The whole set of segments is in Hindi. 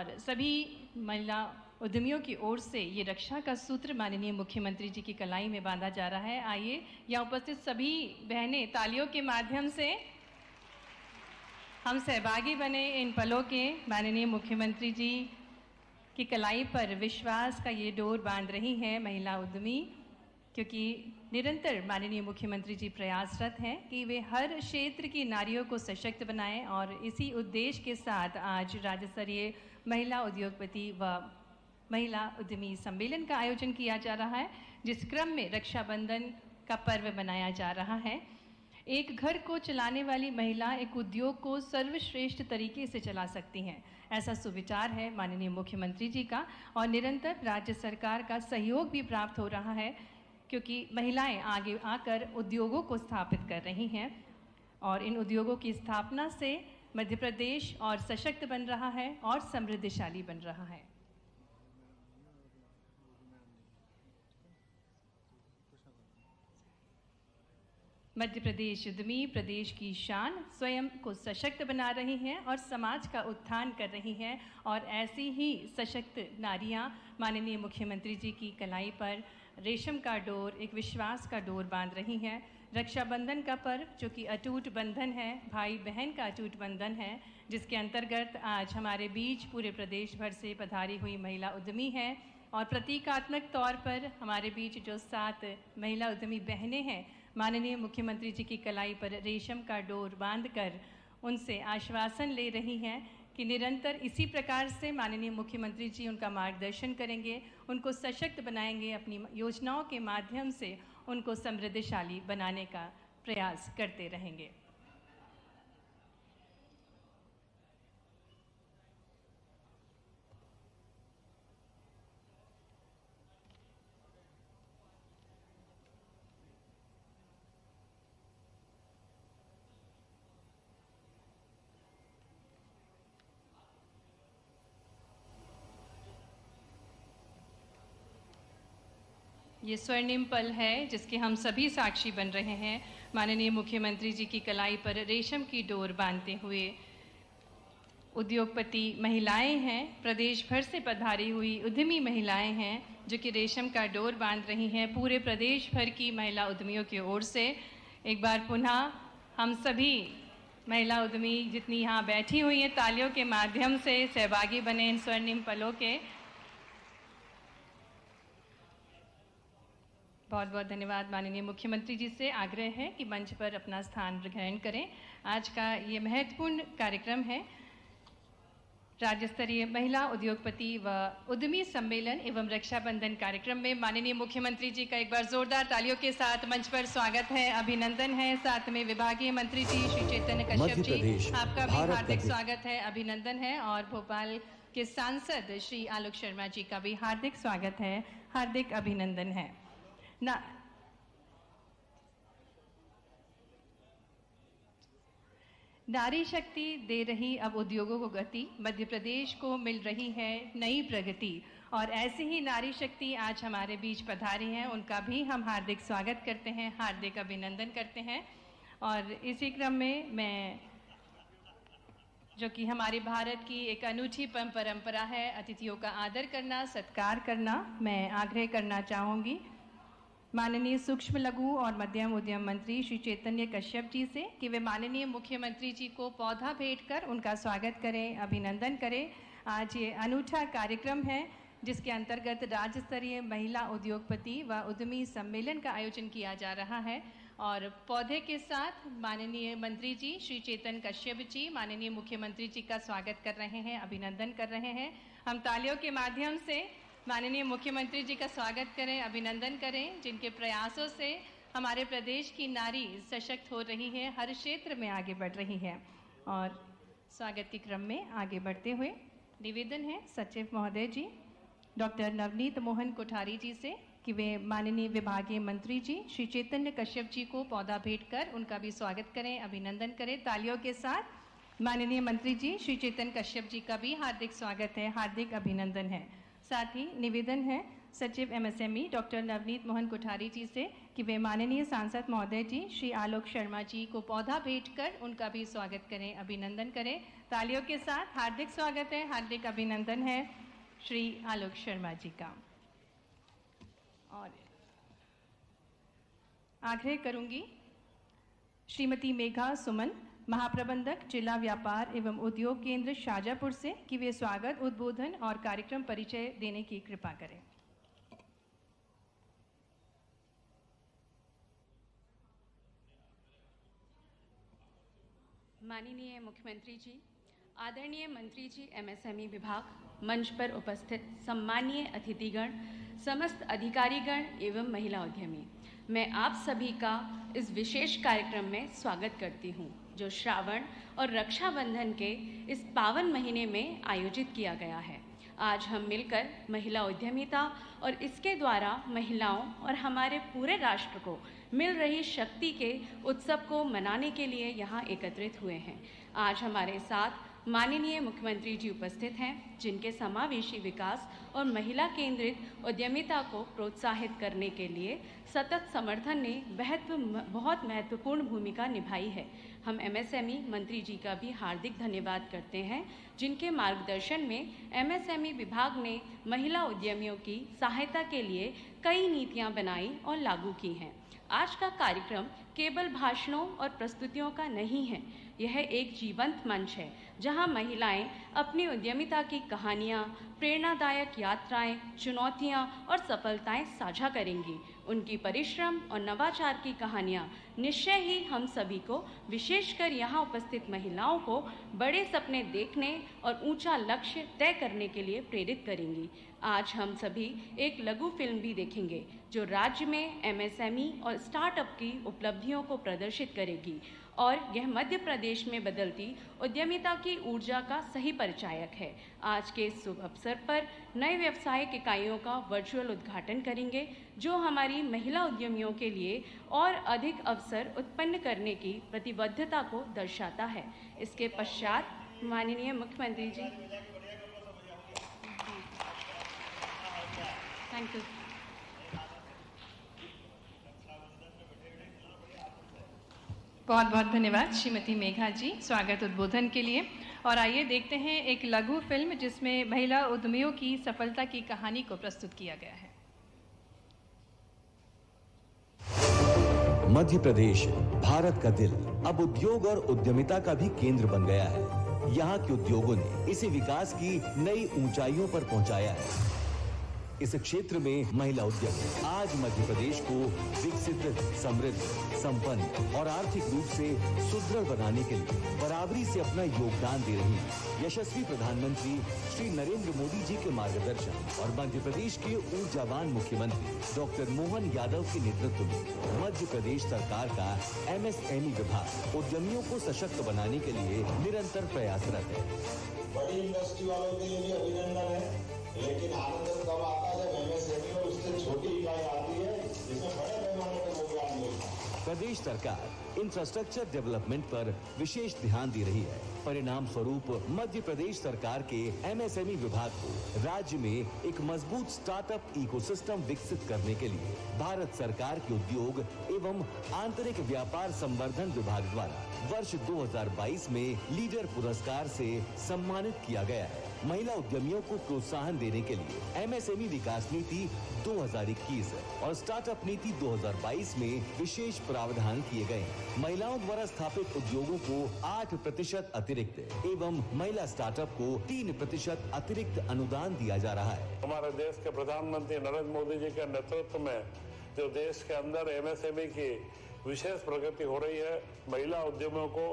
और सभी महिला उद्यमियों की ओर से ये रक्षा का सूत्र माननीय मुख्यमंत्री जी की कलाई में बांधा जा रहा है। आइए यहाँ उपस्थित सभी बहनें तालियों के माध्यम से हम सहभागी बने इन पलों के। माननीय मुख्यमंत्री जी की कलाई पर विश्वास का ये डोर बांध रही हैं महिला उद्यमी, क्योंकि निरंतर माननीय मुख्यमंत्री जी प्रयासरत हैं कि वे हर क्षेत्र की नारियों को सशक्त बनाएं और इसी उद्देश्य के साथ आज राज्य स्तरीय महिला उद्योगपति व महिला उद्यमी सम्मेलन का आयोजन किया जा रहा है, जिस क्रम में रक्षाबंधन का पर्व मनाया जा रहा है। एक घर को चलाने वाली महिला एक उद्योग को सर्वश्रेष्ठ तरीके से चला सकती हैं, ऐसा सुविचार है माननीय मुख्यमंत्री जी का। और निरंतर राज्य सरकार का सहयोग भी प्राप्त हो रहा है, क्योंकि महिलाएं आगे आकर उद्योगों को स्थापित कर रही हैं और इन उद्योगों की स्थापना से मध्य प्रदेश और सशक्त बन रहा है और समृद्धशाली बन रहा है। मध्य प्रदेश उद्यमी प्रदेश की शान, स्वयं को सशक्त बना रही हैं और समाज का उत्थान कर रही हैं। और ऐसी ही सशक्त नारियां माननीय मुख्यमंत्री जी की कलाई पर रेशम का डोर, एक विश्वास का डोर बांध रही हैं। रक्षाबंधन का पर्व जो कि अटूट बंधन है, भाई बहन का अटूट बंधन है, जिसके अंतर्गत आज हमारे बीच पूरे प्रदेश भर से पधारी हुई महिला उद्यमी हैं और प्रतीकात्मक तौर पर हमारे बीच जो 7 महिला उद्यमी बहनें हैं, माननीय मुख्यमंत्री जी की कलाई पर रेशम का डोर बांधकर उनसे आश्वासन ले रही हैं कि निरंतर इसी प्रकार से माननीय मुख्यमंत्री जी उनका मार्गदर्शन करेंगे, उनको सशक्त बनाएंगे, अपनी योजनाओं के माध्यम से उनको समृद्धशाली बनाने का प्रयास करते रहेंगे। ये स्वर्णिम पल है जिसके हम सभी साक्षी बन रहे हैं। माननीय मुख्यमंत्री जी की कलाई पर रेशम की डोर बांधते हुए उद्योगपति महिलाएं हैं, प्रदेश भर से पधारी हुई उद्यमी महिलाएं हैं जो कि रेशम का डोर बांध रही हैं पूरे प्रदेश भर की महिला उद्यमियों की ओर से। एक बार पुनः हम सभी महिला उद्यमी जितनी यहाँ बैठी हुई हैं तालियों के माध्यम से सहभागी बने इन स्वर्णिम पलों के। बहुत बहुत धन्यवाद। माननीय मुख्यमंत्री जी से आग्रह है कि मंच पर अपना स्थान ग्रहण करें। आज का ये महत्वपूर्ण कार्यक्रम है राज्य स्तरीय महिला उद्योगपति व उद्यमी सम्मेलन एवं रक्षाबंधन कार्यक्रम में माननीय मुख्यमंत्री जी का एक बार जोरदार तालियों के साथ मंच पर स्वागत है, अभिनंदन है। साथ में विभागीय मंत्री जी श्री चैतन्य कश्यप जी, आपका भी हार्दिक स्वागत है, अभिनंदन है। और भोपाल के सांसद श्री आलोक शर्मा जी का भी हार्दिक स्वागत है, हार्दिक अभिनंदन है। नारी शक्ति दे रही अब उद्योगों को गति, मध्य प्रदेश को मिल रही है नई प्रगति। और ऐसी ही नारी शक्ति आज हमारे बीच पधारी हैं, उनका भी हम हार्दिक स्वागत करते हैं, हार्दिक अभिनंदन करते हैं। और इसी क्रम में मैं, जो कि हमारे भारत की एक अनूठी परंपरा है, अतिथियों का आदर करना, सत्कार करना, मैं आग्रह करना चाहूँगी माननीय सूक्ष्म लघु और मध्यम उद्यम मंत्री श्री चैतन्य कश्यप जी से कि वे माननीय मुख्यमंत्री जी को पौधा भेंट कर उनका स्वागत करें, अभिनंदन करें। आज ये अनूठा कार्यक्रम है जिसके अंतर्गत राज्य स्तरीय महिला उद्योगपति व उद्यमी सम्मेलन का आयोजन किया जा रहा है। और पौधे के साथ माननीय मंत्री जी श्री चैतन्य कश्यप जी माननीय मुख्यमंत्री जी का स्वागत कर रहे हैं, अभिनंदन कर रहे हैं। हम तालियों के माध्यम से माननीय मुख्यमंत्री जी का स्वागत करें, अभिनंदन करें, जिनके प्रयासों से हमारे प्रदेश की नारी सशक्त हो रही है, हर क्षेत्र में आगे बढ़ रही है। और स्वागत के क्रम में आगे बढ़ते हुए निवेदन है सचिव महोदय जी डॉक्टर नवनीत मोहन कोठारी जी से कि वे माननीय विभागीय मंत्री जी श्री चैतन्य कश्यप जी को पौधा भेंट कर उनका भी स्वागत करें, अभिनंदन करें। तालियों के साथ माननीय मंत्री जी श्री चैतन्य कश्यप जी का भी हार्दिक स्वागत है, हार्दिक अभिनंदन है। साथ ही निवेदन है सचिव एमएसएमई डॉक्टर नवनीत मोहन कोठारी जी से कि वे माननीय सांसद महोदय जी श्री आलोक शर्मा जी को पौधा भेंट कर उनका भी स्वागत करें, अभिनंदन करें। तालियों के साथ हार्दिक स्वागत है, हार्दिक अभिनंदन है श्री आलोक शर्मा जी का। और आग्रह करूंगी श्रीमती मेघा सुमन, महाप्रबंधक जिला व्यापार एवं उद्योग केंद्र शाजापुर से, कि वे स्वागत, उद्बोधन और कार्यक्रम परिचय देने की कृपा करें। माननीय मुख्यमंत्री जी, आदरणीय मंत्री जी एमएसएमई विभाग, मंच पर उपस्थित सम्मानीय अतिथिगण, समस्त अधिकारीगण एवं महिला उद्यमी, मैं आप सभी का इस विशेष कार्यक्रम में स्वागत करती हूं, जो श्रावण और रक्षाबंधन के इस पावन महीने में आयोजित किया गया है। आज हम मिलकर महिला उद्यमिता और इसके द्वारा महिलाओं और हमारे पूरे राष्ट्र को मिल रही शक्ति के उत्सव को मनाने के लिए यहाँ एकत्रित हुए हैं। आज हमारे साथ माननीय मुख्यमंत्री जी उपस्थित हैं, जिनके समावेशी विकास और महिला केंद्रित उद्यमिता को प्रोत्साहित करने के लिए सतत समर्थन ने बहुत महत्वपूर्ण भूमिका निभाई है। हम एमएसएमई मंत्री जी का भी हार्दिक धन्यवाद करते हैं, जिनके मार्गदर्शन में एमएसएमई विभाग ने महिला उद्यमियों की सहायता के लिए कई नीतियां बनाई और लागू की हैं। आज का कार्यक्रम केवल भाषणों और प्रस्तुतियों का नहीं है, यह एक जीवंत मंच है जहां महिलाएं अपनी उद्यमिता की कहानियां, प्रेरणादायक यात्राएं, चुनौतियां और सफलताएं साझा करेंगी। उनकी परिश्रम और नवाचार की कहानियां निश्चय ही हम सभी को, विशेषकर यहाँ उपस्थित महिलाओं को, बड़े सपने देखने और ऊंचा लक्ष्य तय करने के लिए प्रेरित करेंगी। आज हम सभी एक लघु फिल्म भी देखेंगे जो राज्य में एमएसएमई और स्टार्टअप की उपलब्धियों को प्रदर्शित करेगी, और यह मध्य प्रदेश में बदलती उद्यमिता की ऊर्जा का सही परिचायक है। आज के इस शुभ अवसर पर नए व्यावसायिक इकाइयों का वर्चुअल उद्घाटन करेंगे, जो हमारी महिला उद्यमियों के लिए और अधिक अवसर उत्पन्न करने की प्रतिबद्धता को दर्शाता है। इसके पश्चात माननीय मुख्यमंत्री जी, थैंक यू। बहुत बहुत धन्यवाद श्रीमती मेघा जी स्वागत उद्बोधन के लिए। और आइए देखते हैं एक लघु फिल्म जिसमें महिला उद्यमियों की सफलता की कहानी को प्रस्तुत किया गया है। मध्य प्रदेश भारत का दिल अब उद्योग और उद्यमिता का भी केंद्र बन गया है। यहाँ के उद्योगों ने इसे विकास की नई ऊंचाइयों पर पहुंचाया है। इस क्षेत्र में महिला उद्यम आज मध्य प्रदेश को विकसित, समृद्ध, संपन्न और आर्थिक रूप से सुदृढ़ बनाने के लिए बराबरी से अपना योगदान दे रही है। यशस्वी प्रधानमंत्री श्री नरेंद्र मोदी जी के मार्गदर्शन और मध्य प्रदेश के ऊर्जावान मुख्यमंत्री डॉक्टर मोहन यादव के नेतृत्व में मध्य प्रदेश सरकार का एमएसएमई विभाग उद्यमियों को सशक्त बनाने के लिए निरंतर प्रयासरत है। बड़ी इंडस्ट्री वालों के लिए भी अभिनंदन है, लेकिन आनंद तब आता है जब एमएसएमई में उससे छोटी इकाई आती है जिसमें बड़े पैमाने पर रोजगार मिलता है। प्रदेश सरकार इंफ्रास्ट्रक्चर डेवलपमेंट पर विशेष ध्यान दे रही है। परिणाम स्वरूप मध्य प्रदेश सरकार के एमएसएमई विभाग को राज्य में एक मजबूत स्टार्टअप इकोसिस्टम विकसित करने के लिए भारत सरकार के उद्योग एवं आंतरिक व्यापार संवर्धन विभाग द्वारा वर्ष 2022 में लीडर पुरस्कार से सम्मानित किया गया है। महिला उद्यमियों को प्रोत्साहन देने के लिए एमएसएमई विकास नीति 2021 और स्टार्टअप नीति 2022 में विशेष प्रावधान किए गए हैं। महिलाओं द्वारा स्थापित उद्योगों को 8% अतिरिक्त एवं महिला स्टार्टअप को 3% अतिरिक्त अनुदान दिया जा रहा है। हमारे देश के प्रधानमंत्री नरेंद्र मोदी जी के नेतृत्व में जो देश के अंदर एमएसएमई की विशेष प्रगति हो रही है, महिला उद्यमियों को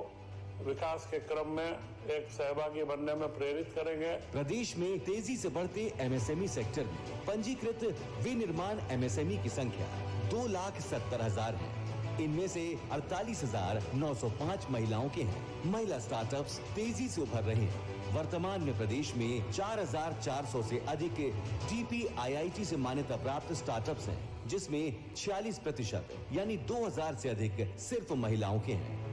विकास के क्रम में एक सहभागी बनने में प्रेरित करेंगे। प्रदेश में तेजी से बढ़ते एमएसएमई सेक्टर में पंजीकृत विनिर्माण एमएसएमई की संख्या 2,70,000 है। इनमें से 48,905 महिलाओं के हैं। महिला स्टार्टअप्स तेजी से उभर रहे हैं। वर्तमान में प्रदेश में 4,400 से अधिक TPIIT से मान्यता प्राप्त स्टार्टअप्स हैं, जिसमें 46% यानी 2,000 से अधिक सिर्फ महिलाओं के हैं।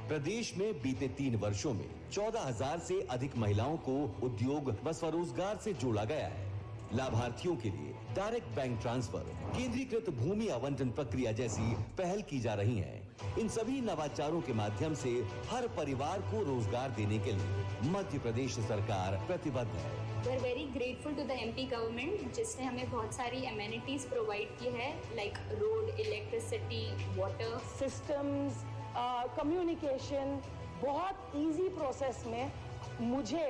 प्रदेश में बीते 3 वर्षों में 14,000 से अधिक महिलाओं को उद्योग व स्वरोजगार से जोड़ा गया है। लाभार्थियों के लिए डायरेक्ट बैंक ट्रांसफर, केंद्रीकृत भूमि आवंटन प्रक्रिया जैसी पहल की जा रही है। इन सभी नवाचारों के माध्यम से हर परिवार को रोजगार देने के लिए मध्य प्रदेश सरकार प्रतिबद्ध है। We are very grateful to the MP government, जिसने हमें बहुत सारी एमेनिटीज प्रोवाइड की है, like road, electricity, water systems, communication. बहुत इजी प्रोसेस में मुझे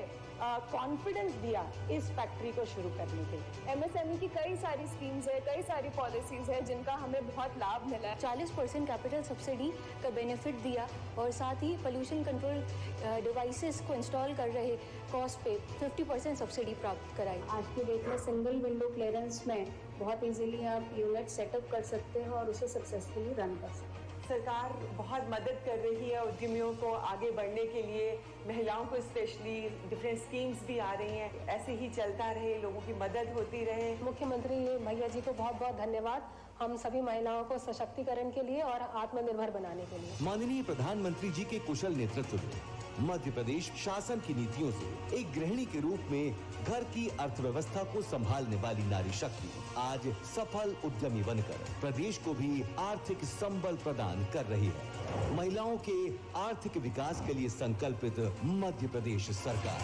कॉन्फिडेंस दिया इस फैक्ट्री को शुरू करने के लिए। एमएसएमई की कई सारी स्कीम्स है, कई सारी पॉलिसीज है जिनका हमें बहुत लाभ मिला है। 40% कैपिटल सब्सिडी का बेनिफिट दिया और साथ ही पोल्यूशन कंट्रोल डिवाइसेस को इंस्टॉल कर रहे कॉस्ट पे 50% सब्सिडी प्राप्त कराई। आज की डेट में सिंगल विंडो क्लियरेंस में बहुत इजीली आप यूनिट सेटअप कर सकते हो और उसे सक्सेसफुली रन कर सकते हैं। सरकार बहुत मदद कर रही है उद्यमियों को आगे बढ़ने के लिए, महिलाओं को स्पेशली डिफरेंट स्कीम्स भी आ रही हैं। ऐसे ही चलता रहे, लोगों की मदद होती रहे। मुख्यमंत्री भैया जी को बहुत बहुत धन्यवाद हम सभी महिलाओं को सशक्तिकरण के लिए और आत्मनिर्भर बनाने के लिए। माननीय प्रधानमंत्री जी के कुशल नेतृत्व में मध्य प्रदेश शासन की नीतियों से एक गृहिणी के रूप में घर की अर्थव्यवस्था को संभालने वाली नारी शक्ति आज सफल उद्यमी बनकर प्रदेश को भी आर्थिक संबल प्रदान कर रही है। महिलाओं के आर्थिक विकास के लिए संकल्पित मध्य प्रदेश सरकार।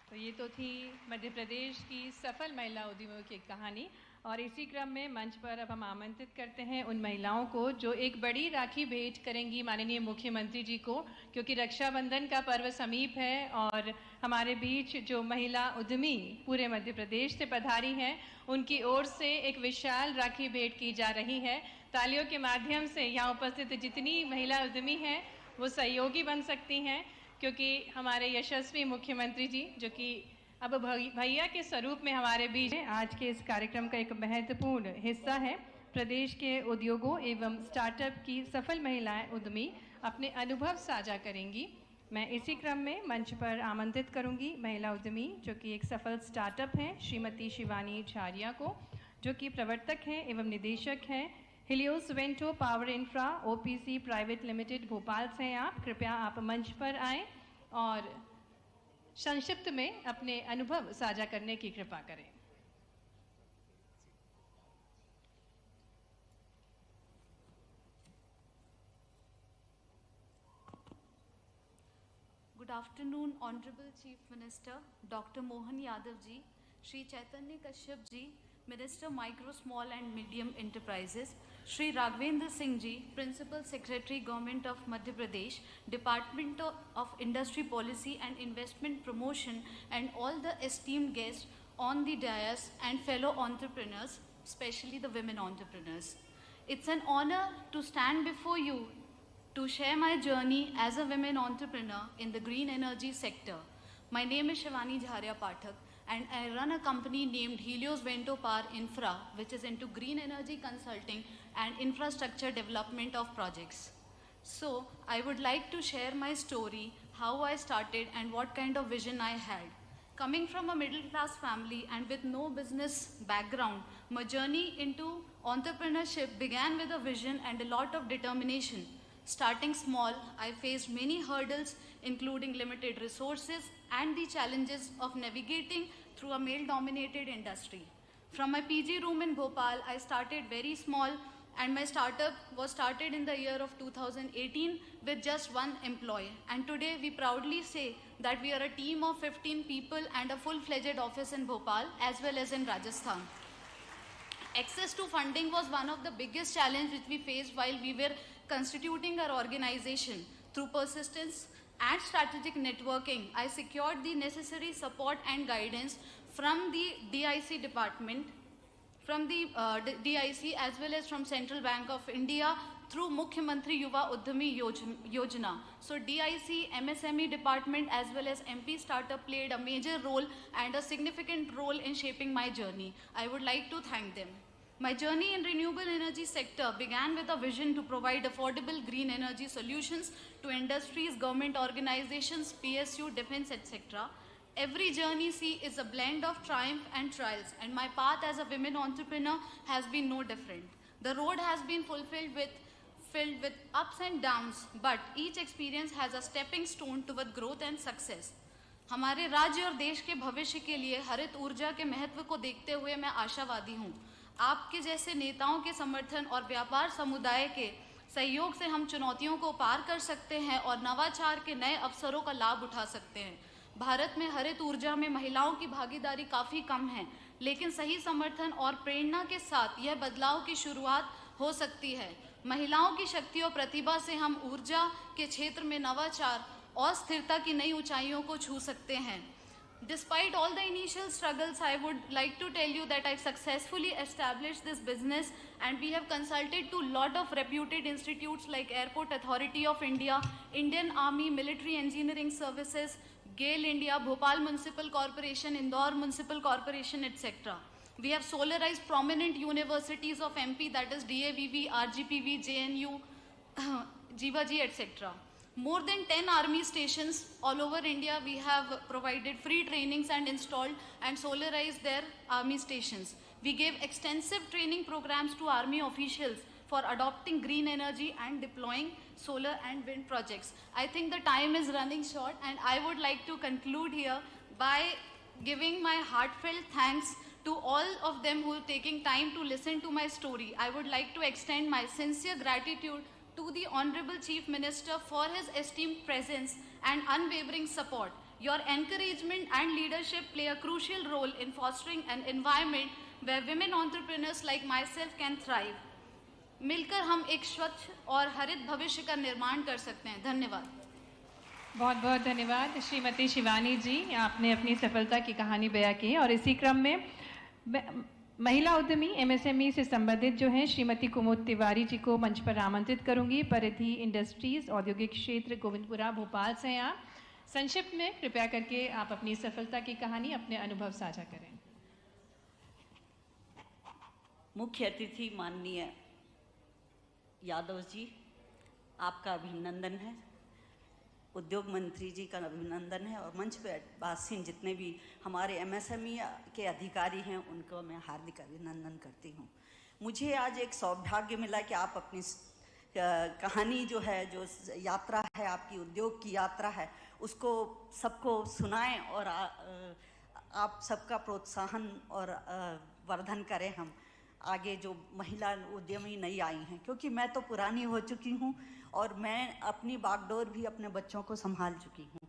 तो ये तो थी मध्य प्रदेश की सफल महिला उद्यमियों की कहानी, और इसी क्रम में मंच पर अब हम आमंत्रित करते हैं उन महिलाओं को जो एक बड़ी राखी भेंट करेंगी माननीय मुख्यमंत्री जी को, क्योंकि रक्षाबंधन का पर्व समीप है और हमारे बीच जो महिला उद्यमी पूरे मध्य प्रदेश से पधारी हैं उनकी ओर से एक विशाल राखी भेंट की जा रही है। तालियों के माध्यम से यहाँ उपस्थित जितनी महिला उद्यमी हैं वो सहयोगी बन सकती हैं, क्योंकि हमारे यशस्वी मुख्यमंत्री जी जो कि अब भैया के स्वरूप में हमारे बीच हैं, आज के इस कार्यक्रम का एक महत्वपूर्ण हिस्सा है। प्रदेश के उद्योगों एवं स्टार्टअप की सफल महिलाएं उद्यमी अपने अनुभव साझा करेंगी। मैं इसी क्रम में मंच पर आमंत्रित करूंगी महिला उद्यमी जो कि एक सफल स्टार्टअप हैं, श्रीमती शिवानी झारिया को, जो कि प्रवर्तक हैं एवं निदेशक हैं Helios Vento power infra OPC private limited Bhopal से हैं। आप कृपया आप मंच पर आएँ और संक्षिप्त में अपने अनुभव साझा करने की कृपा करें। Good afternoon, Honorable Chief Minister Dr. Mohan Yadav ji, Shri Chaitanya Kashyap ji, Minister Micro, Small and Medium Enterprises, Shri Raghavendra Singh ji, Principal Secretary Government of Madhya Pradesh, Department of Industry Policy and Investment Promotion, and all the esteemed guests on the dais and fellow entrepreneurs, especially the women entrepreneurs. It's an honor to stand before you to share my journey as a women entrepreneur in the green energy sector. My name is Shivani Jharia Pathak, and I run a company named Helios Vento Power Infra, which is into green energy consulting and infrastructure development of projects. So I would like to share my story, how I started and what kind of vision I had. Coming from a middle class family and with no business background, my journey into entrepreneurship began with a vision and a lot of determination. Starting small, I faced many hurdles, including limited resources and the challenges of navigating through a male-dominated industry. From my PG room in Bhopal, I started very small, and my startup was started in the year of 2018 with just one employee. And today we proudly say that we are a team of 15 people and a full-fledged office in Bhopal as well as in Rajasthan. Access to funding was one of the biggest challenges which we faced while we were constituting our organization. Through persistence and strategic networking, I secured the necessary support and guidance from the DIC department, from the DIC as well as from Central Bank of India through Mukhyamantri Yuva Udyami Yojana. So DIC, MSME department as well as MP Startup played a major role and a significant role in shaping my journey. I would like to thank them. My journey in renewable energy sector began with a vision to provide affordable green energy solutions to industries, government organizations, PSU, defense, etc. Every journey is a blend of triumph and trials, and my path as a women entrepreneur has been no different. The road has been filled with ups and downs, but each experience has a stepping stone toward growth and success. हमारे राज्य और देश के भविष्य के लिए हरित ऊर्जा के महत्व को देखते हुए मैं आशावादी हूँ। आपके जैसे नेताओं के समर्थन और व्यापार समुदाय के सहयोग से हम चुनौतियों को पार कर सकते हैं और नवाचार के नए अवसरों का लाभ उठा सकते हैं। भारत में हरित ऊर्जा में महिलाओं की भागीदारी काफ़ी कम है, लेकिन सही समर्थन और प्रेरणा के साथ यह बदलाव की शुरुआत हो सकती है। महिलाओं की शक्ति और प्रतिभा से हम ऊर्जा के क्षेत्र में नवाचार और स्थिरता की नई ऊंचाइयों को छू सकते हैं। Despite all the initial struggles, I would like to tell you that I've successfully established this business, and we have consulted to lot of reputed institutes like Airport Authority of India, Indian Army Military Engineering Services, GAIL India, Bhopal Municipal Corporation, Indore Municipal Corporation, etc. We have solarized prominent universities of MP, that is DAVV, RGPV, JNU, Jivaji, etc. More than 10 army stations all over India, we have provided free trainings and installed and solarized their army stations. We gave extensive training programs to army officials for adopting green energy and deploying solar and wind projects. I think the time is running short, and I would like to conclude here by giving my heartfelt thanks to all of them who are taking time to listen to my story. I would like to extend my sincere gratitude to the Honorable Chief Minister for his esteemed presence and unwavering support. Your encouragement and leadership play a crucial role in fostering an environment where women entrepreneurs like myself can thrive. मिलकर हम एक स्वच्छ और हरित भविष्य का निर्माण कर सकते हैं। धन्यवाद। बहुत बहुत धन्यवाद श्रीमती शिवानी जी, आपने अपनी सफलता की कहानी बयां की। और इसी क्रम में महिला उद्यमी MSME से संबंधित जो हैं श्रीमती कुमुद तिवारी जी को मंच पर आमंत्रित करूंगी। परिधि इंडस्ट्रीज औद्योगिक क्षेत्र गोविंदपुरा भोपाल से आप संक्षिप्त में कृपया करके आप अपनी सफलता की कहानी, अपने अनुभव साझा करें। मुख्य अतिथि माननीय यादव जी, आपका अभिनंदन है। उद्योग मंत्री जी का अभिनंदन है, और मंच पर आसीन जितने भी हमारे MSME के अधिकारी हैं उनको मैं हार्दिक अभिनंदन करती हूँ। मुझे आज एक सौभाग्य मिला कि आप अपनी कहानी जो है, जो यात्रा है आपकी, उद्योग की यात्रा है, उसको सबको सुनाएं और आप सबका प्रोत्साहन और वर्धन करें। हम आगे जो महिला उद्यमी नई आई हैं, क्योंकि मैं तो पुरानी हो चुकी हूँ और मैं अपनी बागडोर भी अपने बच्चों को संभाल चुकी हूँ,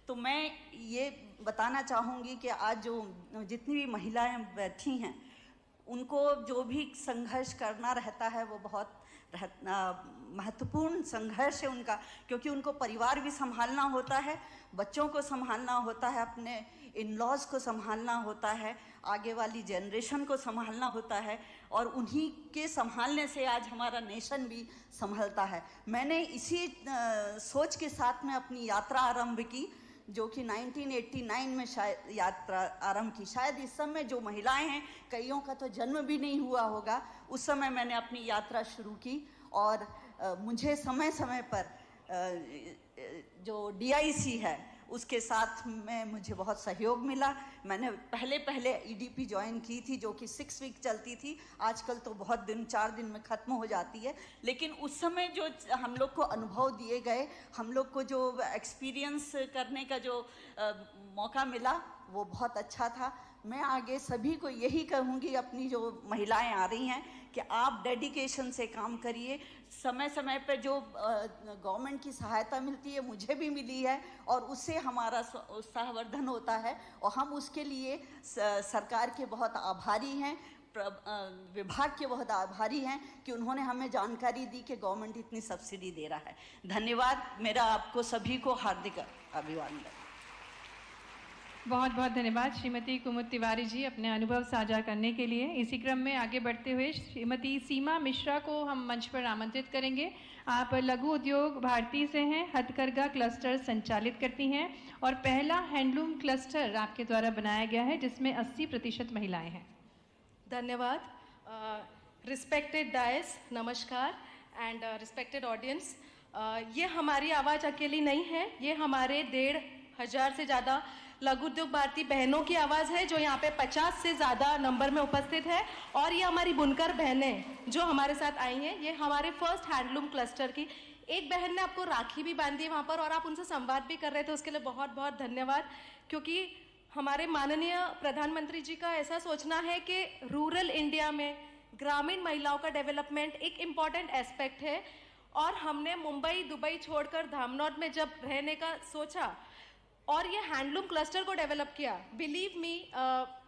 तो मैं ये बताना चाहूँगी कि आज जो जितनी भी महिलाएं बैठी हैं उनको जो भी संघर्ष करना रहता है वो बहुत महत्वपूर्ण संघर्ष है उनका, क्योंकि उनको परिवार भी संभालना होता है, बच्चों को संभालना होता है, अपने इन-लॉज को संभालना होता है, आगे वाली जनरेशन को संभालना होता है, और उन्हीं के संभालने से आज हमारा नेशन भी संभलता है। मैंने इसी सोच के साथ में अपनी यात्रा आरंभ की, जो कि 1989 में शायद यात्रा आरंभ की। शायद इस समय जो महिलाएं हैं, कईयों का तो जन्म भी नहीं हुआ होगा, उस समय मैंने अपनी यात्रा शुरू की। और मुझे समय समय पर जो DIC है उसके साथ में मुझे बहुत सहयोग मिला। मैंने पहले EDP ज्वाइन की थी, जो कि 6 वीक चलती थी, आजकल तो बहुत दिन 4 दिन में ख़त्म हो जाती है, लेकिन उस समय जो हम लोग को अनुभव दिए गए, हम लोग को जो एक्सपीरियंस करने का जो मौका मिला वो बहुत अच्छा था। मैं आगे सभी को यही कहूँगी, अपनी जो महिलाएं आ रही हैं, कि आप डेडिकेशन से काम करिए। समय समय पर जो गवर्नमेंट की सहायता मिलती है, मुझे भी मिली है, और उससे हमारा उत्साहवर्धन होता है, और हम उसके लिए सरकार के बहुत आभारी हैं, विभाग के बहुत आभारी हैं कि उन्होंने हमें जानकारी दी कि गवर्नमेंट इतनी सब्सिडी दे रहा है। धन्यवाद। मेरा आपको सभी को हार्दिक अभिनंदन। बहुत बहुत धन्यवाद श्रीमती कुमुद तिवारी जी अपने अनुभव साझा करने के लिए। इसी क्रम में आगे बढ़ते हुए श्रीमती सीमा मिश्रा को हम मंच पर आमंत्रित करेंगे। आप लघु उद्योग भारती से हैं, हथकरघा क्लस्टर संचालित करती हैं, और पहला हैंडलूम क्लस्टर आपके द्वारा बनाया गया है जिसमें 80% महिलाएं हैं। धन्यवाद। रिस्पेक्टेड डायस, नमस्कार, एंड रिस्पेक्टेड ऑडियंस। ये हमारी आवाज़ अकेली नहीं है, ये हमारे 1,500 से ज़्यादा लघु उद्योग भारती बहनों की आवाज़ है, जो यहाँ पे 50 से ज़्यादा नंबर में उपस्थित है। और ये हमारी बुनकर बहनें जो हमारे साथ आई हैं, ये हमारे फर्स्ट हैंडलूम क्लस्टर की एक बहन ने आपको राखी भी बांधी वहाँ पर और आप उनसे संवाद भी कर रहे थे, उसके लिए बहुत बहुत धन्यवाद। क्योंकि हमारे माननीय प्रधानमंत्री जी का ऐसा सोचना है कि रूरल इंडिया में ग्रामीण महिलाओं का डेवलपमेंट एक इम्पॉर्टेंट एस्पेक्ट है। और हमने मुंबई दुबई छोड़कर धामनोद में जब रहने का सोचा और ये हैंडलूम क्लस्टर को डेवलप किया, बिलीव मी,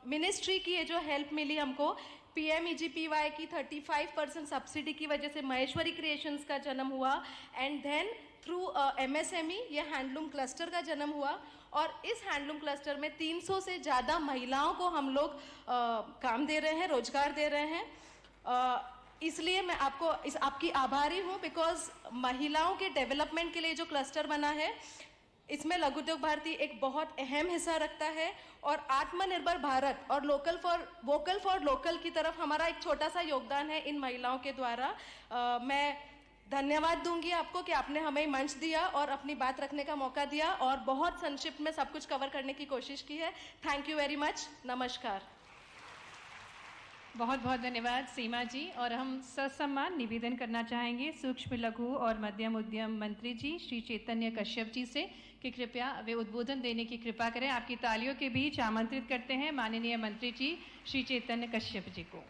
मिनिस्ट्री की ये जो हेल्प मिली हमको, PMEGPY की 35% सब्सिडी की वजह से महेश्वरी क्रिएशंस का जन्म हुआ एंड देन थ्रू MSME ये हैंडलूम क्लस्टर का जन्म हुआ। और इस हैंडलूम क्लस्टर में 300 से ज़्यादा महिलाओं को हम लोग काम दे रहे हैं, रोजगार दे रहे हैं। इसलिए मैं आपकी आभारी हूँ, बिकॉज महिलाओं के डेवलपमेंट के लिए जो क्लस्टर बना है इसमें लघु उद्योग भारती एक बहुत अहम हिस्सा रखता है। और आत्मनिर्भर भारत और वोकल फॉर लोकल की तरफ हमारा एक छोटा सा योगदान है इन महिलाओं के द्वारा। मैं धन्यवाद दूंगी आपको कि आपने हमें मंच दिया और अपनी बात रखने का मौका दिया और बहुत संक्षिप्त में सब कुछ कवर करने की कोशिश की है। Thank you very much. नमस्कार। बहुत बहुत धन्यवाद सीमा जी। और हम ससम्मान निवेदन करना चाहेंगे सूक्ष्म लघु और मध्यम उद्यम मंत्री जी श्री चैतन्य कश्यप जी से कि कृपया वे उद्बोधन देने की कृपा करें। आपकी तालियों के बीच आमंत्रित करते हैं माननीय मंत्री जी श्री चैतन्य कश्यप जी को।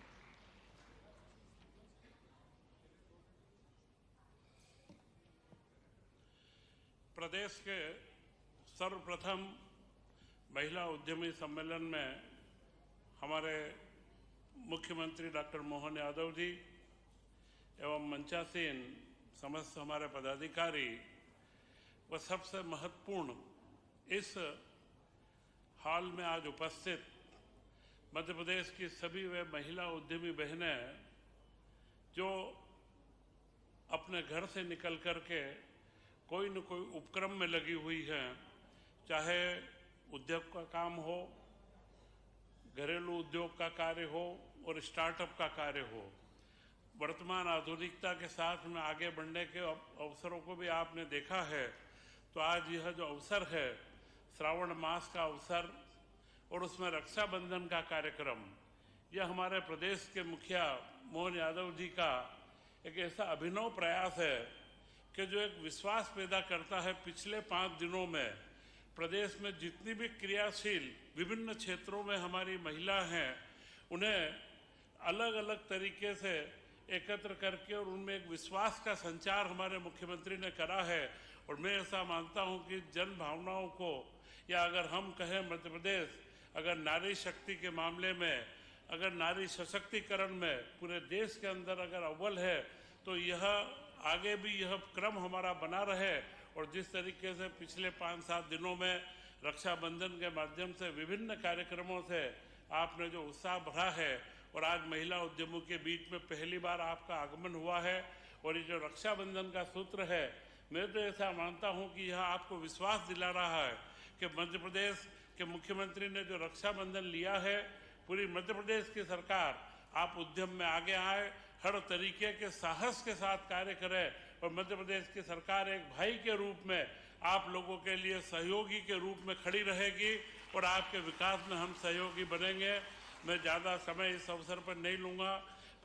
प्रदेश के सर्वप्रथम महिला उद्यमी सम्मेलन में हमारे मुख्यमंत्री डॉक्टर मोहन यादव जी एवं मंचासीन समस्त हमारे पदाधिकारी व सबसे महत्वपूर्ण इस हाल में आज उपस्थित मध्य प्रदेश की सभी वे महिला उद्यमी बहनें जो अपने घर से निकल कर के कोई न कोई उपक्रम में लगी हुई हैं, चाहे उद्योग का काम हो, घरेलू उद्योग का कार्य हो और स्टार्टअप का कार्य हो। वर्तमान आधुनिकता के साथ में आगे बढ़ने के अवसरों को भी आपने देखा है। तो आज यह जो अवसर है, श्रावण मास का अवसर और उसमें रक्षाबंधन का कार्यक्रम, यह हमारे प्रदेश के मुखिया मोहन यादव जी का एक ऐसा अभिनव प्रयास है कि जो एक विश्वास पैदा करता है। पिछले 5 दिनों में प्रदेश में जितनी भी क्रियाशील विभिन्न क्षेत्रों में हमारी महिला हैं, उन्हें अलग अलग तरीके से एकत्र करके और उनमें एक विश्वास का संचार हमारे मुख्यमंत्री ने करा है। और मैं ऐसा मानता हूं कि जन भावनाओं को, या अगर हम कहें मध्य प्रदेश अगर नारी शक्ति के मामले में, अगर नारी सशक्तिकरण में पूरे देश के अंदर अगर अव्वल है, तो यह आगे भी यह क्रम हमारा बना रहे। और जिस तरीके से पिछले 5-7 दिनों में रक्षाबंधन के माध्यम से विभिन्न कार्यक्रमों से आपने जो उत्साह भरा है और आज महिला उद्यमों के बीच में पहली बार आपका आगमन हुआ है, और ये जो रक्षाबंधन का सूत्र है, मैं तो ऐसा मानता हूँ कि यह आपको विश्वास दिला रहा है कि मध्य प्रदेश के मुख्यमंत्री ने जो रक्षाबंधन लिया है, पूरी मध्य प्रदेश की सरकार आप उद्यम में आगे आए, हर तरीके के साहस के साथ कार्य करें और मध्य प्रदेश की सरकार एक भाई के रूप में आप लोगों के लिए सहयोगी के रूप में खड़ी रहेगी और आपके विकास में हम सहयोगी बनेंगे। मैं ज़्यादा समय इस अवसर पर नहीं लूँगा,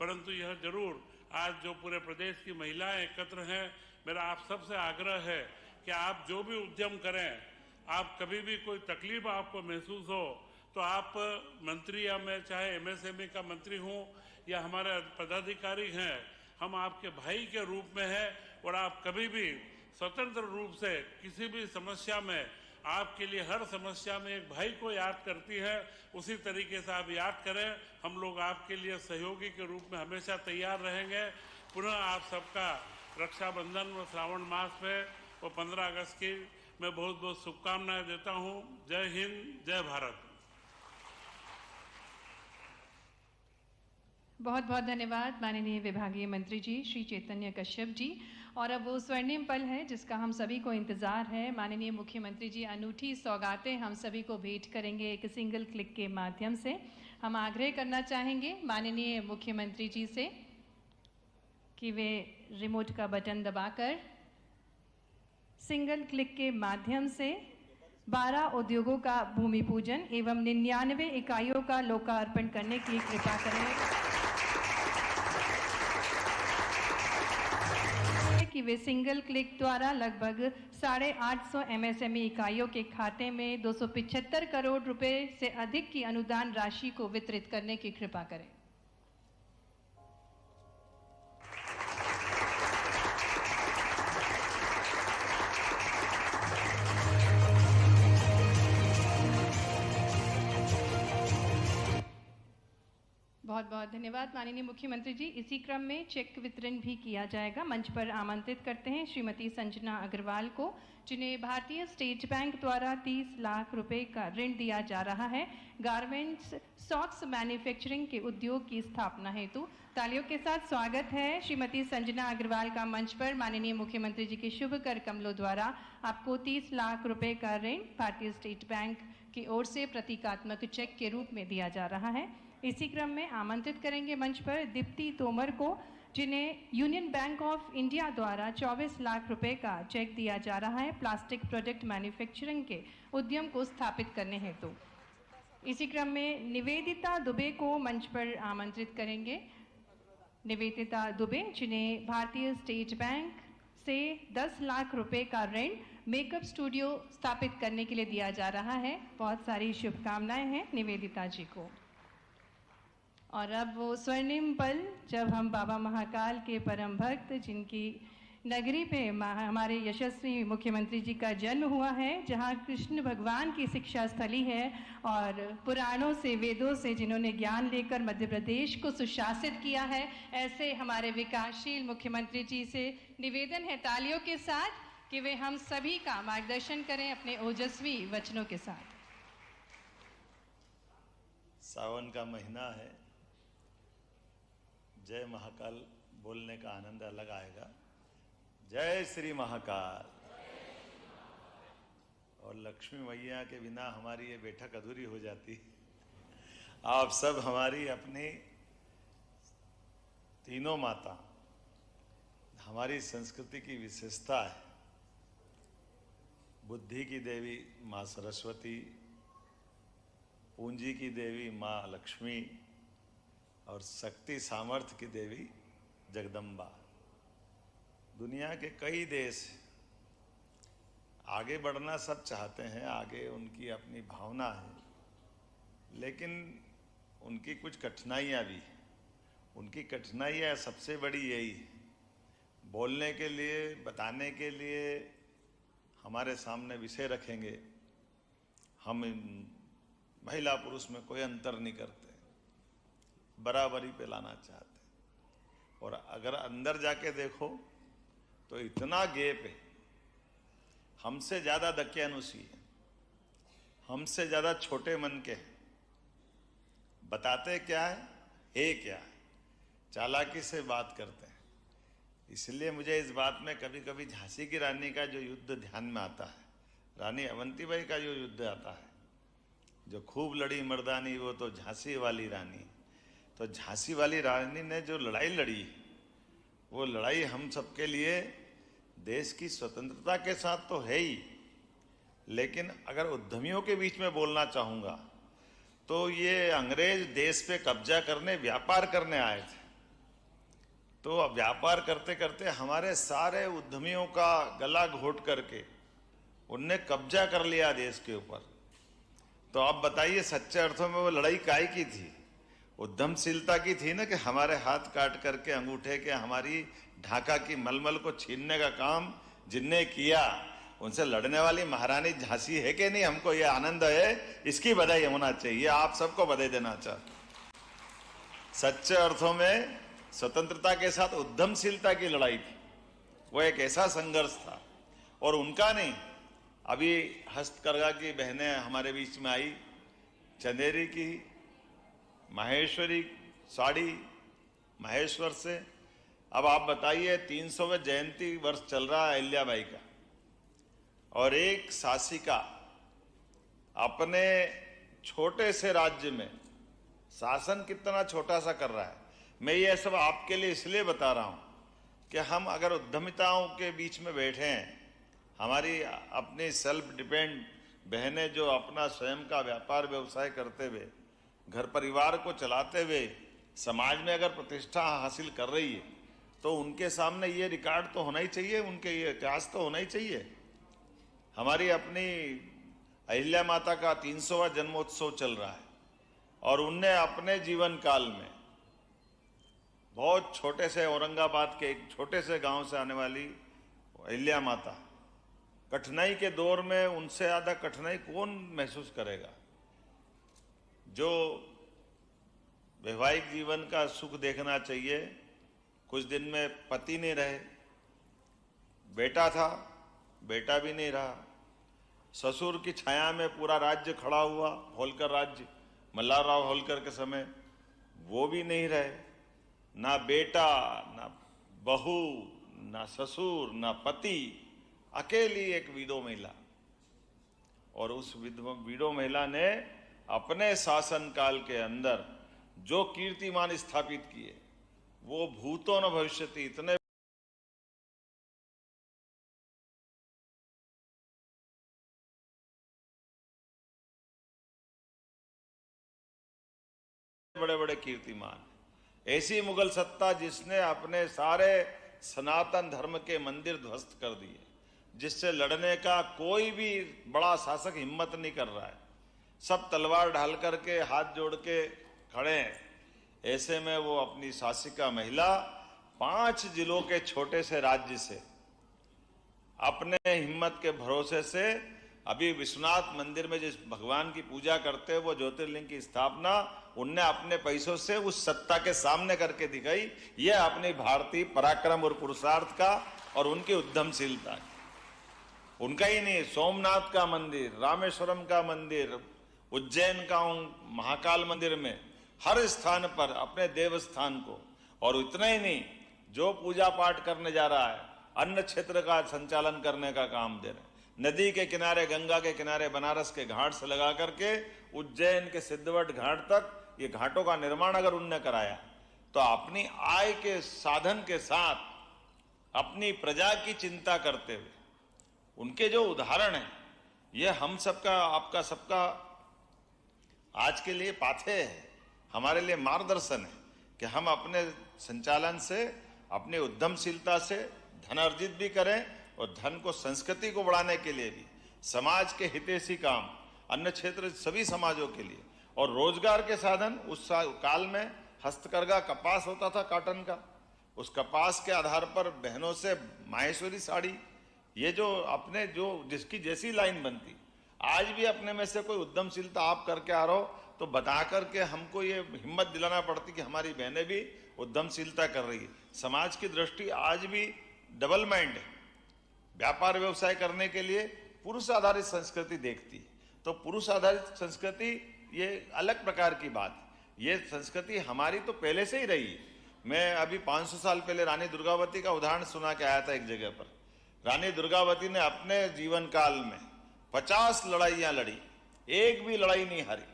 परंतु यह जरूर आज जो पूरे प्रदेश की महिलाएं एकत्र हैं, मेरा आप सबसे आग्रह है कि आप जो भी उद्यम करें, आप कभी भी कोई तकलीफ आपको महसूस हो तो आप मंत्री, या मैं चाहे MSME का मंत्री हूँ या हमारे पदाधिकारी हैं, हम आपके भाई के रूप में हैं और आप कभी भी स्वतंत्र रूप से किसी भी समस्या में, आपके लिए हर समस्या में एक भाई को याद करती है, उसी तरीके से आप याद करें। हम लोग आपके लिए सहयोगी के रूप में हमेशा तैयार रहेंगे। पुनः आप सबका रक्षाबंधन व श्रावण मास में और 15 अगस्त की मैं बहुत बहुत शुभकामनाएं देता हूँ। जय हिंद, जय भारत। बहुत बहुत धन्यवाद माननीय विभागीय मंत्री जी श्री चैतन्य कश्यप जी। और अब वो स्वर्णिम पल है जिसका हम सभी को इंतज़ार है। माननीय मुख्यमंत्री जी अनूठी सौगातें हम सभी को भेंट करेंगे एक सिंगल क्लिक के माध्यम से। हम आग्रह करना चाहेंगे माननीय मुख्यमंत्री जी से कि वे रिमोट का बटन दबाकर सिंगल क्लिक के माध्यम से 12 उद्योगों का भूमि पूजन एवं 99 इकाइयों का लोकार्पण करने की कृपा करें। कि वे सिंगल क्लिक द्वारा लगभग 850 MSME इकाइयों के खाते में 275 करोड़ रुपए से अधिक की अनुदान राशि को वितरित करने की कृपा करें। बहुत बहुत धन्यवाद माननीय मुख्यमंत्री जी। इसी क्रम में चेक वितरण भी किया जाएगा। मंच पर आमंत्रित करते हैं श्रीमती संजना अग्रवाल को, जिन्हें भारतीय स्टेट बैंक द्वारा 30 लाख रुपए का ऋण दिया जा रहा है गारमेंट्स सॉक्स मैन्युफैक्चरिंग के उद्योग की स्थापना हेतु। तालियों के साथ स्वागत है श्रीमती संजना अग्रवाल का मंच पर। माननीय मुख्यमंत्री जी के शुभ कर कमलों द्वारा आपको 30 लाख रुपए का ऋण भारतीय स्टेट बैंक की ओर से प्रतीकात्मक चेक के रूप में दिया जा रहा है। इसी क्रम में आमंत्रित करेंगे मंच पर दीप्ति तोमर को, जिन्हें यूनियन बैंक ऑफ इंडिया द्वारा 24 लाख रुपए का चेक दिया जा रहा है प्लास्टिक प्रोडक्ट मैन्युफैक्चरिंग के उद्यम को स्थापित करने हेतु। इसी क्रम में निवेदिता दुबे को मंच पर आमंत्रित करेंगे। निवेदिता दुबे, जिन्हें भारतीय स्टेट बैंक से 10 लाख रुपए का ऋण मेकअप स्टूडियो स्थापित करने के लिए दिया जा रहा है। बहुत सारी शुभकामनाएं हैं निवेदिता जी को। और अब वो स्वर्णिम पल जब हम बाबा महाकाल के परम भक्त, जिनकी नगरी पे हमारे यशस्वी मुख्यमंत्री जी का जन्म हुआ है, जहाँ कृष्ण भगवान की शिक्षा स्थली है और पुराणों से वेदों से जिन्होंने ज्ञान लेकर मध्य प्रदेश को सुशासित किया है, ऐसे हमारे विकासशील मुख्यमंत्री जी से निवेदन है तालियों के साथ कि वे हम सभी का मार्गदर्शन करें अपने ओजस्वी वचनों के साथ। सावन का महीना है, जय महाकाल बोलने का आनंद अलग आएगा। जय श्री महाकाल। और लक्ष्मी मैया के बिना हमारी ये बैठक अधूरी हो जाती। आप सब हमारी अपनी तीनों माता हमारी संस्कृति की विशेषता है। बुद्धि की देवी माँ सरस्वती, पूंजी की देवी माँ लक्ष्मी और शक्ति सामर्थ्य की देवी जगदम्बा। दुनिया के कई देश आगे बढ़ना सब चाहते हैं, आगे उनकी अपनी भावना है, लेकिन उनकी कुछ कठिनाइयाँ भी। उनकी कठिनाइयाँ सबसे बड़ी यही है, बोलने के लिए, बताने के लिए हमारे सामने विषय रखेंगे, हम महिला पुरुष में कोई अंतर नहीं करते, बराबरी पे लाना चाहते हैं। और अगर अंदर जाके देखो तो इतना गैप है, हमसे ज्यादा दकियानुसी है, हमसे ज्यादा छोटे मन के हैं। बताते क्या है क्या है, चालाकी से बात करते हैं। इसलिए मुझे इस बात में कभी कभी झांसी की रानी का जो युद्ध ध्यान में आता है, रानी अवंतीबाई का जो युद्ध आता है, जो खूब लड़ी मर्दानी वो तो झांसी वाली रानी। तो झांसी वाली रानी ने जो लड़ाई लड़ी, वो लड़ाई हम सबके लिए देश की स्वतंत्रता के साथ तो है ही, लेकिन अगर उद्यमियों के बीच में बोलना चाहूँगा तो ये अंग्रेज देश पे कब्जा करने, व्यापार करने आए थे। तो व्यापार करते करते हमारे सारे उद्यमियों का गला घोट करके उनने कब्जा कर लिया देश के ऊपर। तो आप बताइए सच्चे अर्थों में वो लड़ाई काहे की थी? उद्यमशीलता की थी ना, कि हमारे हाथ काट करके अंगूठे के हमारी ढाका की मलमल को छीनने का काम जिनने किया, उनसे लड़ने वाली महारानी झांसी है कि नहीं? हमको ये आनंद है, इसकी बधाई होना चाहिए, आप सबको बधाई देना चाहते। सच्चे अर्थों में स्वतंत्रता के साथ उद्यमशीलता की लड़ाई थी, वो एक ऐसा संघर्ष था। और उनका नहीं, अभी हस्तकरघा की बहनें हमारे बीच में आई, चंदेरी की, माहेश्वरी साड़ी महेश्वर से। अब आप बताइए 300वें जयंती वर्ष चल रहा है अहिल्याबाई का, और एक शासिका अपने छोटे से राज्य में शासन कितना छोटा सा कर रहा है। मैं ये सब आपके लिए इसलिए बता रहा हूं कि हम अगर उद्यमिताओं के बीच में बैठे हैं, हमारी अपनी सेल्फ डिपेंड बहनें जो अपना स्वयं का व्यापार व्यवसाय करते हुए, घर परिवार को चलाते हुए समाज में अगर प्रतिष्ठा हासिल कर रही है, तो उनके सामने ये रिकॉर्ड तो होना ही चाहिए, उनके ये इतिहास तो होना ही चाहिए। हमारी अपनी अहिल्या माता का 300वां जन्मोत्सव चल रहा है और उनने अपने जीवन काल में बहुत छोटे से औरंगाबाद के एक छोटे से गांव से आने वाली अहिल्या माता, कठिनाई के दौर में उनसे ज्यादा कठिनाई कौन महसूस करेगा। जो वैवाहिक जीवन का सुख देखना चाहिए, कुछ दिन में पति नहीं रहे, बेटा था बेटा भी नहीं रहा, ससुर की छाया में पूरा राज्य खड़ा हुआ, होलकर राज्य मल्हारराव होलकर के समय, वो भी नहीं रहे, ना बेटा ना बहू ना ससुर ना पति, अकेली एक विधो महिला। और उस विधो महिला ने अपने शासन काल के अंदर जो कीर्तिमान स्थापित किए वो भूतो न भविष्यति, इतने बड़े बड़े कीर्तिमान। ऐसी मुगल सत्ता जिसने अपने सारे सनातन धर्म के मंदिर ध्वस्त कर दिए, जिससे लड़ने का कोई भी बड़ा शासक हिम्मत नहीं कर रहा है, सब तलवार ढाल करके हाथ जोड़ के खड़े हैं। ऐसे में वो अपनी शासिका महिला 5 जिलों के छोटे से राज्य से अपने हिम्मत के भरोसे से अभी विश्वनाथ मंदिर में जिस भगवान की पूजा करते हैं वो ज्योतिर्लिंग की स्थापना उनने अपने पैसों से उस सत्ता के सामने करके दिखाई। ये अपनी भारतीय पराक्रम और पुरुषार्थ का और उनकी उद्यमशीलता, उनका ही नहीं, सोमनाथ का मंदिर, रामेश्वरम का मंदिर, उज्जैन का महाकाल मंदिर में हर स्थान पर अपने देव स्थान को, और इतना ही नहीं, जो पूजा पाठ करने जा रहा है अन्न क्षेत्र का संचालन करने का काम दे रहे, नदी के किनारे, गंगा के किनारे, बनारस के घाट से लगा करके उज्जैन के सिद्धवट घाट तक ये घाटों का निर्माण अगर उनने कराया तो अपनी आय के साधन के साथ अपनी प्रजा की चिंता करते हुए उनके जो उदाहरण है, ये हम सबका, आपका सबका आज के लिए पाथे है, हमारे लिए मार्गदर्शन है कि हम अपने संचालन से, अपनी उद्यमशीलता से धन अर्जित भी करें और धन को, संस्कृति को बढ़ाने के लिए भी, समाज के हितैषी काम, अन्य क्षेत्र सभी समाजों के लिए, और रोजगार के साधन। उस काल में हस्तकरघा कपास होता था, कॉटन का, उस कपास के आधार पर बहनों से माहेश्वरी साड़ी, ये जो अपने जो जिसकी जैसी लाइन बनती, आज भी अपने में से कोई उद्यमशीलता आप करके आ रहे हो तो बता करके हमको ये हिम्मत दिलाना पड़ती कि हमारी बहनें भी उद्यमशीलता कर रही है। समाज की दृष्टि आज भी डबल माइंड है, व्यापार व्यवसाय करने के लिए पुरुष आधारित संस्कृति देखती है, तो पुरुष आधारित संस्कृति ये अलग प्रकार की बात है। ये संस्कृति हमारी तो पहले से ही रही है। मैं अभी 500 साल पहले रानी दुर्गावती का उदाहरण सुना के आया था एक जगह पर। रानी दुर्गावती ने अपने जीवन काल में 50 लड़ाइयां लड़ी, एक भी लड़ाई नहीं हारी।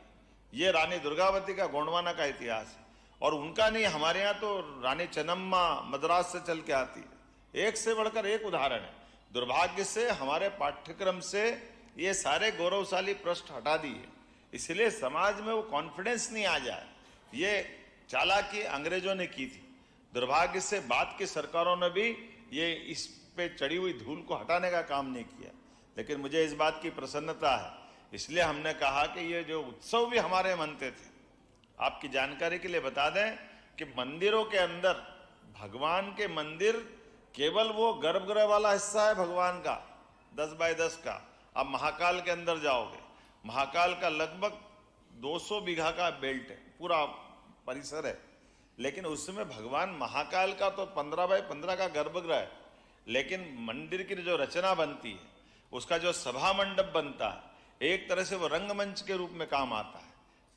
ये रानी दुर्गावती का गोंडवाना का इतिहास है। और उनका नहीं, हमारे यहाँ तो रानी चन्नम्मा मद्रास से चल के आती है, एक से बढ़कर एक उदाहरण है। दुर्भाग्य से हमारे पाठ्यक्रम से ये सारे गौरवशाली पृष्ठ हटा दिए, इसलिए समाज में वो कॉन्फिडेंस नहीं आ जाए। ये चालाकी अंग्रेजों ने की थी, दुर्भाग्य से बाद की सरकारों ने भी ये इस पे चढ़ी हुई धूल को हटाने का काम नहीं किया। लेकिन मुझे इस बात की प्रसन्नता है, इसलिए हमने कहा कि ये जो उत्सव भी हमारे मनते थे, आपकी जानकारी के लिए बता दें कि मंदिरों के अंदर भगवान के मंदिर केवल वो गर्भगृह वाला हिस्सा है भगवान का 10 बाय 10 का। अब महाकाल के अंदर जाओगे, महाकाल का लगभग 200 बीघा का बेल्ट है, पूरा परिसर है, लेकिन उसमें भगवान महाकाल का तो 15 बाय 15 का गर्भगृह है, लेकिन मंदिर की जो रचना बनती है, उसका जो सभा मंडप बनता है, एक तरह से वो रंगमंच के रूप में काम आता है।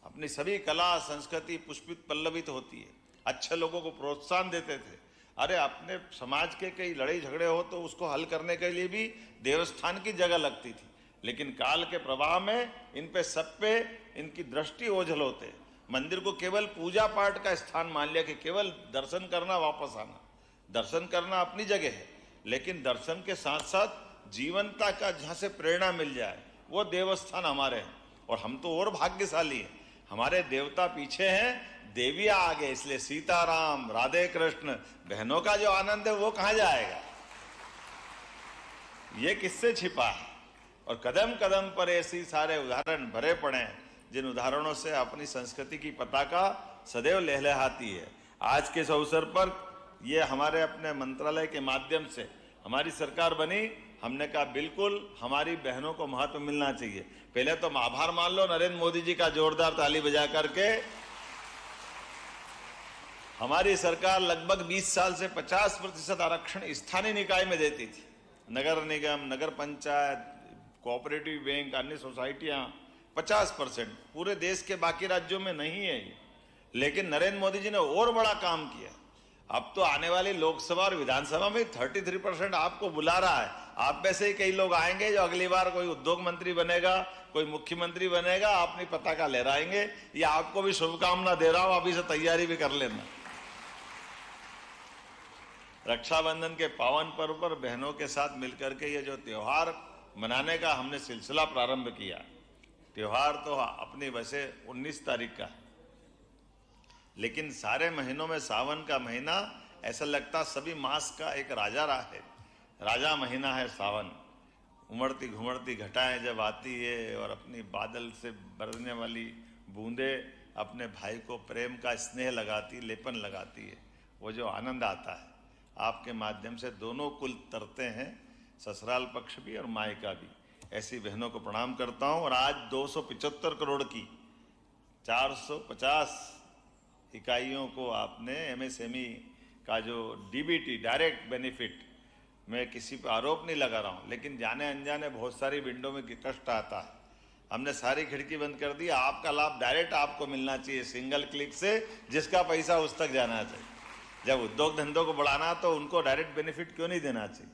अपनी सभी कला संस्कृति पुष्पित पल्लवित होती है, अच्छे लोगों को प्रोत्साहन देते थे। अरे अपने समाज के कई लड़ाई झगड़े हो तो उसको हल करने के लिए भी देवस्थान की जगह लगती थी, लेकिन काल के प्रवाह में इन पे सब पे इनकी दृष्टि ओझल होते। मंदिर को केवल पूजा पाठ का स्थान मान लिया कि केवल दर्शन करना वापस आना। दर्शन करना अपनी जगह है, लेकिन दर्शन के साथ साथ जीवनता का जहाँ से प्रेरणा मिल जाए वो देवस्थान हमारे हैं। और हम तो और भाग्यशाली हैं, हमारे देवता पीछे हैं देवियां आ गए, इसलिए सीताराम, राधे कृष्ण, बहनों का जो आनंद है वो कहां जाएगा? ये किससे छिपा है? और कदम कदम पर ऐसी सारे उदाहरण भरे पड़े हैं, जिन उदाहरणों से अपनी संस्कृति की पताका सदैव लहलहाती है। आज के इस अवसर पर ये हमारे अपने मंत्रालय के माध्यम से हमारी सरकार बनी, हमने कहा बिल्कुल हमारी बहनों को महत्व मिलना चाहिए। पहले तो आभार मान लो नरेंद्र मोदी जी का, जोरदार ताली बजा करके। हमारी सरकार लगभग 20 साल से 50% आरक्षण स्थानीय निकाय में देती थी। नगर निगम, नगर पंचायत, कोऑपरेटिव बैंक, अन्य सोसाइटियां 50%, पूरे देश के बाकी राज्यों में नहीं है ये। लेकिन नरेंद्र मोदी जी ने और बड़ा काम किया। अब तो आने वाली लोकसभा और विधानसभा में 33% आपको बुला रहा है। आप में से ही कई लोग आएंगे जो अगली बार कोई उद्योग मंत्री बनेगा, कोई मुख्यमंत्री बनेगा, अपनी पताका लहराएंगे। ये आपको भी शुभकामना दे रहा हूं, अभी से तैयारी भी कर लेना। रक्षाबंधन के पावन पर्व पर बहनों के साथ मिलकर के ये जो त्योहार मनाने का हमने सिलसिला प्रारंभ किया। त्योहार तो अपनी वैसे 19 तारीख का, लेकिन सारे महीनों में सावन का महीना ऐसा लगता सभी मास का एक राजा महीना है सावन। उमड़ती घुमड़ती घटाएं जब आती है और अपनी बादल से बरसने वाली बूंदे अपने भाई को प्रेम का स्नेह लगाती, लेपन लगाती है, वो जो आनंद आता है, आपके माध्यम से दोनों कुल तरते हैं, ससुराल पक्ष भी और मायका भी। ऐसी बहनों को प्रणाम करता हूं। और आज 275 करोड़ की 450 इकाइयों को आपने एमएसएमई का जो डीबीटी, डायरेक्ट बेनिफिट, मैं किसी पर आरोप नहीं लगा रहा हूं, लेकिन जाने अनजाने बहुत सारी विंडो में कष्ट आता है। हमने सारी खिड़की बंद कर दी। आपका लाभ डायरेक्ट आपको मिलना चाहिए, सिंगल क्लिक से, जिसका पैसा उस तक जाना चाहिए। जब उद्योग धंधों को बढ़ाना तो उनको डायरेक्ट बेनिफिट क्यों नहीं देना चाहिए?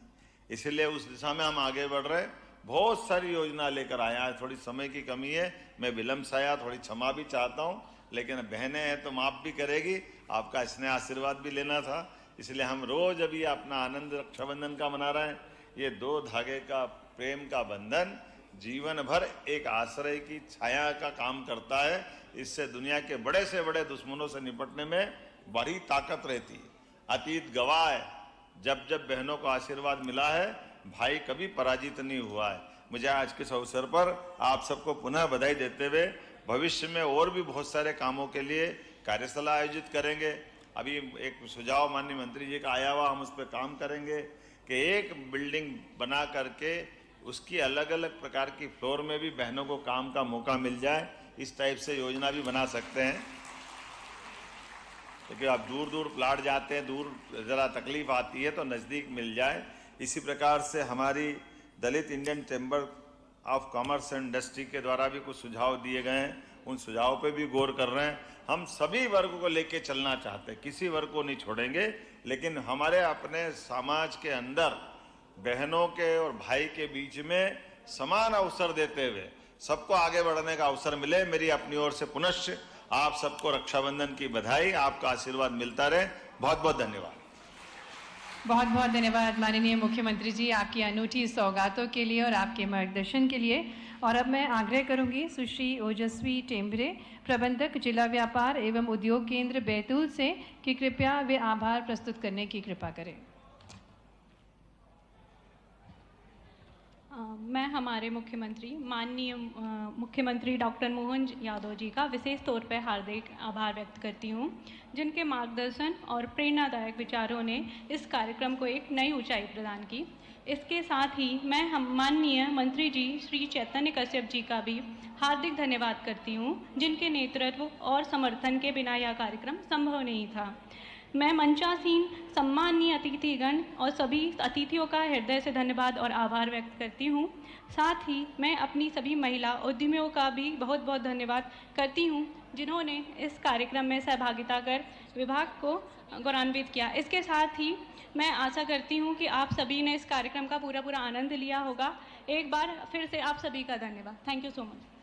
इसलिए उस दिशा में हम आगे बढ़ रहे हैं। बहुत सारी योजना लेकर आया है। थोड़ी समय की कमी है, मैं विलंब से आया, थोड़ी क्षमा भी चाहता हूँ, लेकिन बहनें हैं तो माफ भी करेगी। आपका स्नेह आशीर्वाद भी लेना था, इसलिए हम रोज अभी अपना आनंद रक्षाबंधन का मना रहे हैं। ये 2 धागे का प्रेम का बंधन जीवन भर एक आश्रय की छाया का काम करता है। इससे दुनिया के बड़े से बड़े दुश्मनों से निपटने में बड़ी ताकत रहती है। अतीत गवाह है, जब जब बहनों को आशीर्वाद मिला है, भाई कभी पराजित नहीं हुआ है। मुझे आज के इस अवसर पर आप सबको पुनः बधाई देते हुए भविष्य में और भी बहुत सारे कामों के लिए कार्यशाला आयोजित करेंगे। अभी एक सुझाव माननीय मंत्री जी का आया हुआ, हम उस पर काम करेंगे कि एक बिल्डिंग बना करके उसकी अलग अलग प्रकार की फ्लोर में भी बहनों को काम का मौका मिल जाए। इस टाइप से योजना भी बना सकते हैं, क्योंकि आप दूर दूर प्लाट जाते हैं, दूर ज़रा तकलीफ आती है, तो नज़दीक मिल जाए। इसी प्रकार से हमारी Dalit Indian chamber of commerce and industry के द्वारा भी कुछ सुझाव दिए गए हैं, उन सुझावों पे भी गौर कर रहे हैं। हम सभी वर्ग को लेके चलना चाहते हैं, किसी वर्ग को नहीं छोड़ेंगे, लेकिन हमारे अपने समाज के अंदर बहनों के और भाई के बीच में समान अवसर देते हुए सबको आगे बढ़ने का अवसर मिले। मेरी अपनी ओर से पुनश्च आप सबको रक्षाबंधन की बधाई, आपका आशीर्वाद मिलता रहे। बहुत बहुत धन्यवाद। बहुत बहुत धन्यवाद माननीय मुख्यमंत्री जी, आपकी अनूठी सौगातों के लिए और आपके मार्गदर्शन के लिए। और अब मैं आग्रह करूंगी सुश्री ओजस्वी टेम्बरे, प्रबंधक जिला व्यापार एवं उद्योग केंद्र बैतूल से, कि कृपया वे आभार प्रस्तुत करने की कृपा करें। मैं हमारे मुख्यमंत्री माननीय मुख्यमंत्री डॉक्टर मोहन यादव जी का विशेष तौर पर हार्दिक आभार व्यक्त करती हूँ, जिनके मार्गदर्शन और प्रेरणादायक विचारों ने इस कार्यक्रम को एक नई ऊंचाई प्रदान की। इसके साथ ही मैं हम माननीय मंत्री जी श्री चैतन्य कश्यप जी का भी हार्दिक धन्यवाद करती हूँ, जिनके नेतृत्व और समर्थन के बिना यह कार्यक्रम संभव नहीं था। मैं मंचासीन सम्माननीय अतिथिगण और सभी अतिथियों का हृदय से धन्यवाद और आभार व्यक्त करती हूँ। साथ ही मैं अपनी सभी महिला उद्यमियों का भी बहुत बहुत धन्यवाद करती हूँ, जिन्होंने इस कार्यक्रम में सहभागिता कर विभाग को गौरवान्वित किया। इसके साथ ही मैं आशा करती हूँ कि आप सभी ने इस कार्यक्रम का पूरा आनंद लिया होगा। एक बार फिर से आप सभी का धन्यवाद। Thank you so much.